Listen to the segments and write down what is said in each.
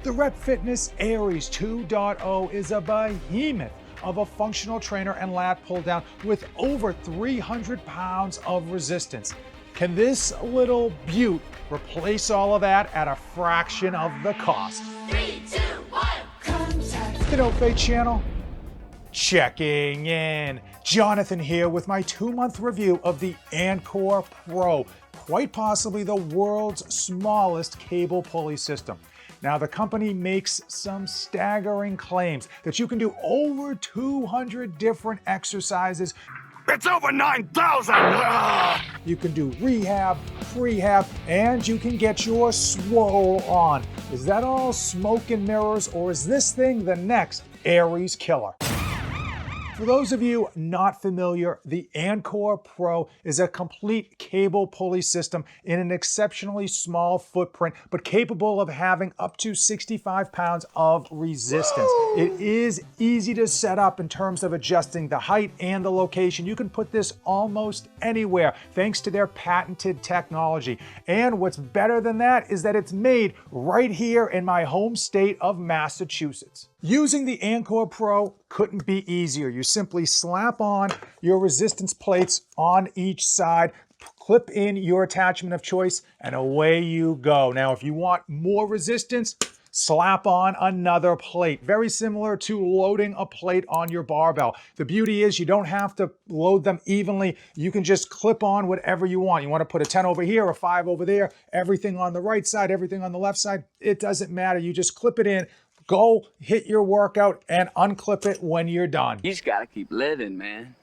The Rep Fitness Aries 2.0 is a behemoth of a functional trainer and lat pull down with over 300 pounds of resistance. Can this little beaut replace all of that at a fraction of the cost? 3, 2, 1, contact. The No Fate channel, checking in. Jonathan here with my 2-month review of the Ancore PRO, quite possibly the world's smallest cable pulley system. Now, the company makes some staggering claims that you can do over 200 different exercises. It's over 9,000! You can do rehab, prehab, and you can get your swole on. Is that all smoke and mirrors, or is this thing the next Aries killer? For those of you not familiar, the Ancore PRO is a complete cable pulley system in an exceptionally small footprint, but capable of having up to 65 pounds of resistance. Whoa. It is easy to set up in terms of adjusting the height and the location. You can put this almost anywhere thanks to their patented technology. And what's better than that is that it's made right here in my home state of Massachusetts. Using the Ancore PRO couldn't be easier. You simply slap on your resistance plates on each side, clip in your attachment of choice, and away you go. Now, if you want more resistance, slap on another plate. Very similar to loading a plate on your barbell. The beauty is you don't have to load them evenly. You can just clip on whatever you want. You want to put a 10 over here, a 5 over there, everything on the right side, everything on the left side. It doesn't matter. You just clip it in. Go hit your workout and unclip it when you're done. You just gotta keep living, man.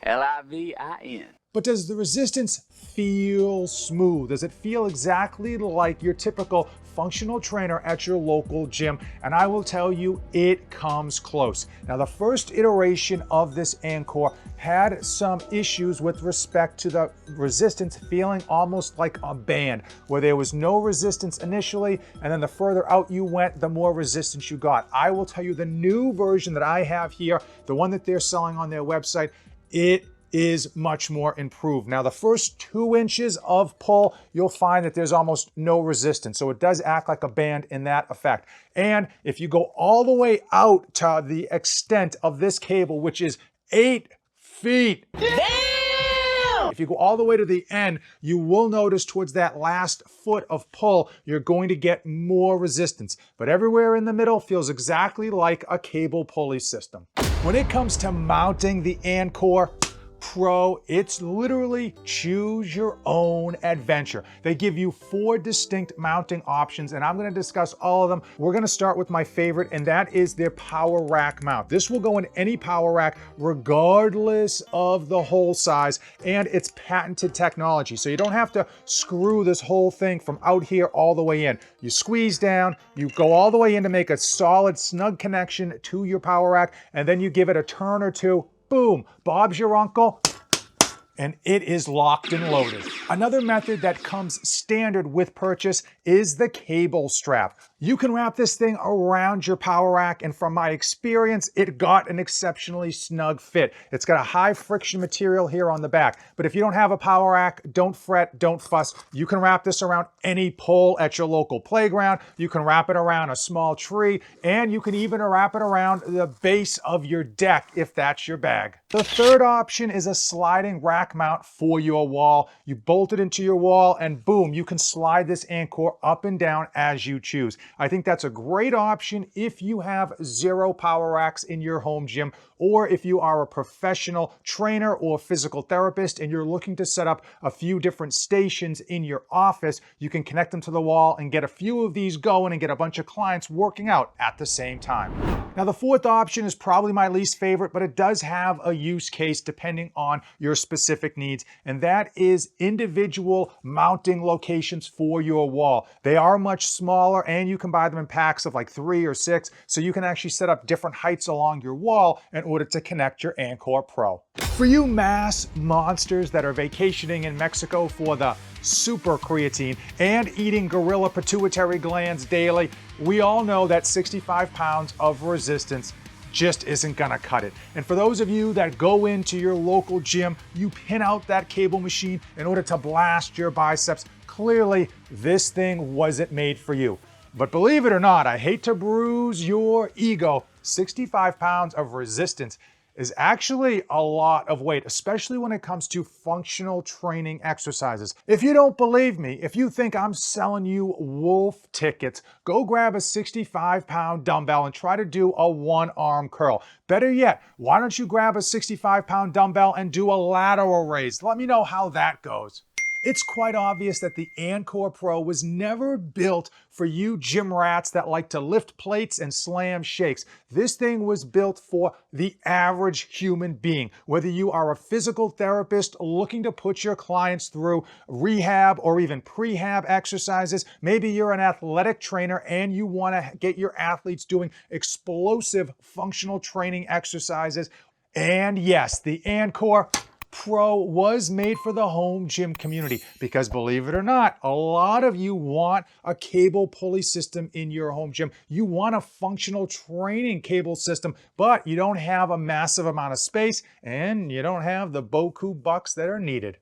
L-I-V-I-N. But does the resistance feel smooth? Does it feel exactly like your typical functional trainer at your local gym? And I will tell you, it comes close. Now, the first iteration of this Ancore had some issues with respect to the resistance feeling almost like a band, where there was no resistance initially, and then the further out you went, the more resistance you got. I will tell you, the new version that I have here, the one that they're selling on their website, it is much more improved. Now, the first 2 inches of pull, you'll find that there's almost no resistance. So it does act like a band in that effect. And if you go all the way out to the extent of this cable, which is 8 feet. Damn! If you go all the way to the end, you will notice towards that last foot of pull, you're going to get more resistance. But everywhere in the middle feels exactly like a cable pulley system. When it comes to mounting the Ancore PRO, it's literally choose your own adventure. They give you 4 distinct mounting options, and I'm going to discuss all of them. We're going to start with my favorite, and that is their power rack mount. This will go in any power rack regardless of the hole size and its patented technology. So you don't have to screw this whole thing from out here all the way in. You squeeze down, you go all the way in to make a solid, snug connection to your power rack, and then you give it a turn or two. Boom, Bob's your uncle, and it is locked and loaded. Another method that comes standard with purchase is the cable strap. You can wrap this thing around your power rack, and from my experience, it got an exceptionally snug fit. It's got a high friction material here on the back, but if you don't have a power rack, don't fret, don't fuss. You can wrap this around any pole at your local playground. You can wrap it around a small tree, and you can even wrap it around the base of your deck if that's your bag. The third option is a sliding rack mount for your wall. You bolt it into your wall, and boom, you can slide this Ancore up and down as you choose. I think that's a great option if you have 0 power racks in your home gym, or if you are a professional trainer or physical therapist and you're looking to set up a few different stations in your office. You can connect them to the wall and get a few of these going and get a bunch of clients working out at the same time. Now, the fourth option is probably my least favorite, but it does have a use case depending on your specific needs, and that is individual mounting locations for your wall. They are much smaller, and you can buy them in packs of like 3 or 6, so you can actually set up different heights along your wall in order to connect your Ancore PRO. For you mass monsters that are vacationing in Mexico for the super creatine and eating gorilla pituitary glands daily, we all know that 65 pounds of resistance just isn't gonna cut it. And for those of you that go into your local gym, you pin out that cable machine in order to blast your biceps, clearly this thing wasn't made for you. But believe it or not, I hate to bruise your ego, 65 pounds of resistance is actually a lot of weight, especially when it comes to functional training exercises. If you don't believe me, if you think I'm selling you wolf tickets, go grab a 65-pound dumbbell and try to do a one-arm curl. Better yet, why don't you grab a 65-pound dumbbell and do a lateral raise? Let me know how that goes. It's quite obvious that the Ancore Pro was never built for you gym rats that like to lift plates and slam shakes. This thing was built for the average human being. Whether you are a physical therapist looking to put your clients through rehab or even prehab exercises, maybe you're an athletic trainer and you want to get your athletes doing explosive functional training exercises. And yes, the Ancore Pro was made for the home gym community because, believe it or not, a lot of you want a cable pulley system in your home gym. You want a functional training cable system, but you don't have a massive amount of space and you don't have the boku bucks that are needed.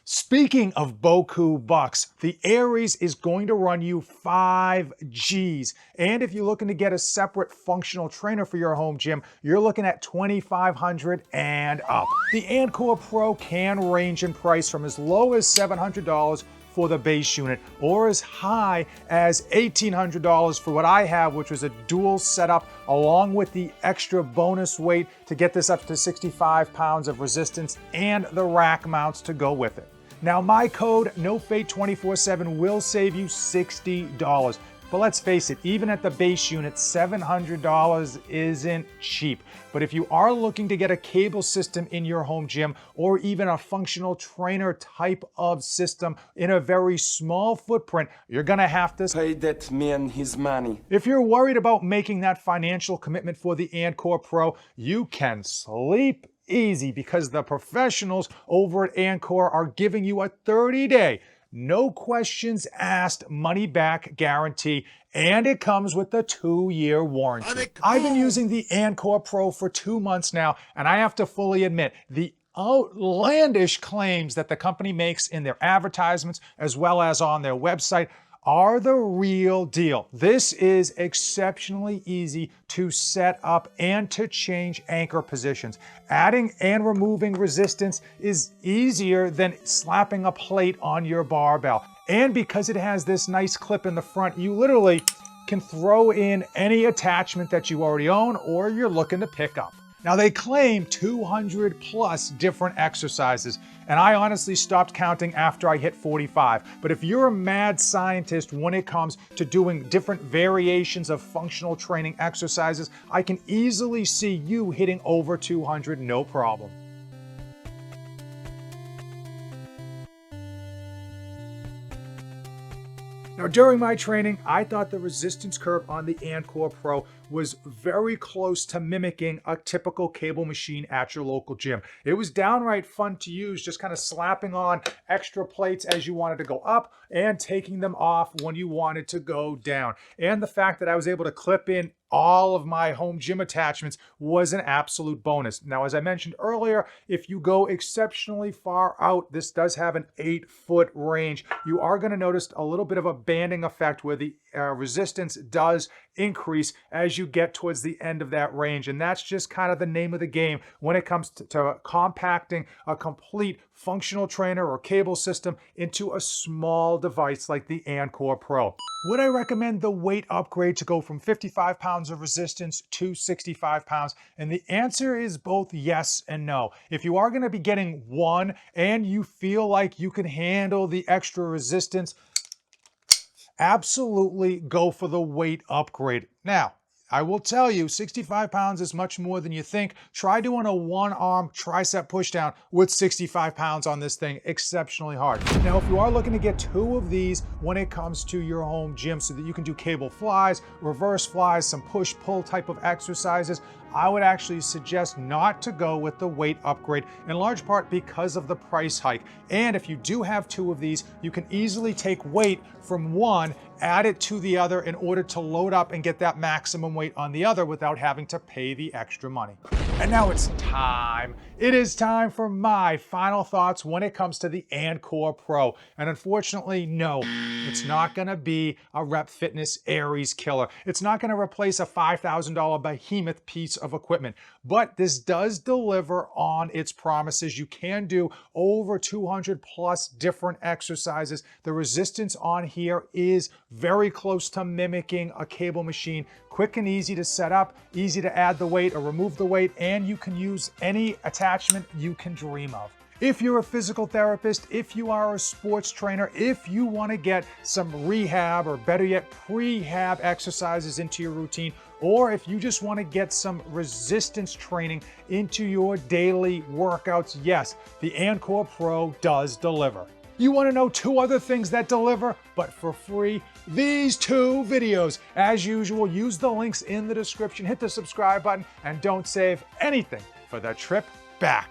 Speaking of boku bucks, the Aries is going to run you 5 Gs. And if you're looking to get a separate functional trainer for your home gym, you're looking at $2,500 and up. The Ancore Pro can range in price from as low as $700 for the base unit or as high as $1,800 for what I have, which was a dual setup along with the extra bonus weight to get this up to 65 pounds of resistance and the rack mounts to go with it. Now, my code NOFATE247 will save you $60. But let's face it, even at the base unit, $700 isn't cheap. But if you are looking to get a cable system in your home gym or even a functional trainer type of system in a very small footprint, you're gonna have to pay that man his money. If you're worried about making that financial commitment for the Ancore Pro, you can sleep easy because the professionals over at Ancore are giving you a 30-day, no questions asked money back guarantee, and it comes with a 2-year warranty. I've been using the Ancore Pro for 2 months now, and I have to fully admit, the outlandish claims that the company makes in their advertisements as well as on their website are the real deal. This is exceptionally easy to set up and to change anchor positions. Adding and removing resistance is easier than slapping a plate on your barbell. And because it has this nice clip in the front, you literally can throw in any attachment that you already own or you're looking to pick up. Now, they claim 200 plus different exercises, and I honestly stopped counting after I hit 45. But if you're a mad scientist when it comes to doing different variations of functional training exercises, I can easily see you hitting over 200 no problem. Now, during my training, I thought the resistance curve on the Ancore Pro was very close to mimicking a typical cable machine at your local gym. It was downright fun to use, just kind of slapping on extra plates as you wanted to go up and taking them off when you wanted to go down. And the fact that I was able to clip in all of my home gym attachments was an absolute bonus. Now, as I mentioned earlier, if you go exceptionally far out, this does have an 8-foot range. You are going to notice a little bit of a banding effect where the resistance does increase as you get towards the end of that range. And that's just kind of the name of the game when it comes to compacting a complete functional trainer or cable system into a small device like the Ancore Pro. Would I recommend the weight upgrade to go from 55 pounds of resistance to 65 pounds? And the answer is both yes and no. If you are going to be getting one and you feel like you can handle the extra resistance, absolutely go for the weight upgrade. Now, I will tell you, 65 pounds is much more than you think. Try doing a one-arm tricep pushdown with 65 pounds on this thing. Exceptionally hard. Now, if you are looking to get 2 of these when it comes to your home gym so that you can do cable flies, reverse flies, some push-pull type of exercises, I would actually suggest not to go with the weight upgrade, in large part because of the price hike. And if you do have 2 of these, you can easily take weight from one, add it to the other in order to load up and get that maximum weight on the other without having to pay the extra money. And now it's time. It is time for my final thoughts when it comes to the Ancore Pro. And unfortunately, no, it's not gonna be a Rep Fitness Aries killer. It's not gonna replace a $5,000 behemoth piece of equipment, but this does deliver on its promises. You can do over 200 plus different exercises. The resistance on here is very close to mimicking a cable machine. Quick and easy to set up, easy to add the weight or remove the weight, and you can use any attachment you can dream of. If you're a physical therapist, if you are a sports trainer, if you want to get some rehab or better yet prehab exercises into your routine, or if you just want to get some resistance training into your daily workouts, yes, the Ancore Pro does deliver. You want to know 2 other things that deliver, but for free? These 2 videos. As usual, use the links in the description, hit the subscribe button, and don't save anything for the trip back.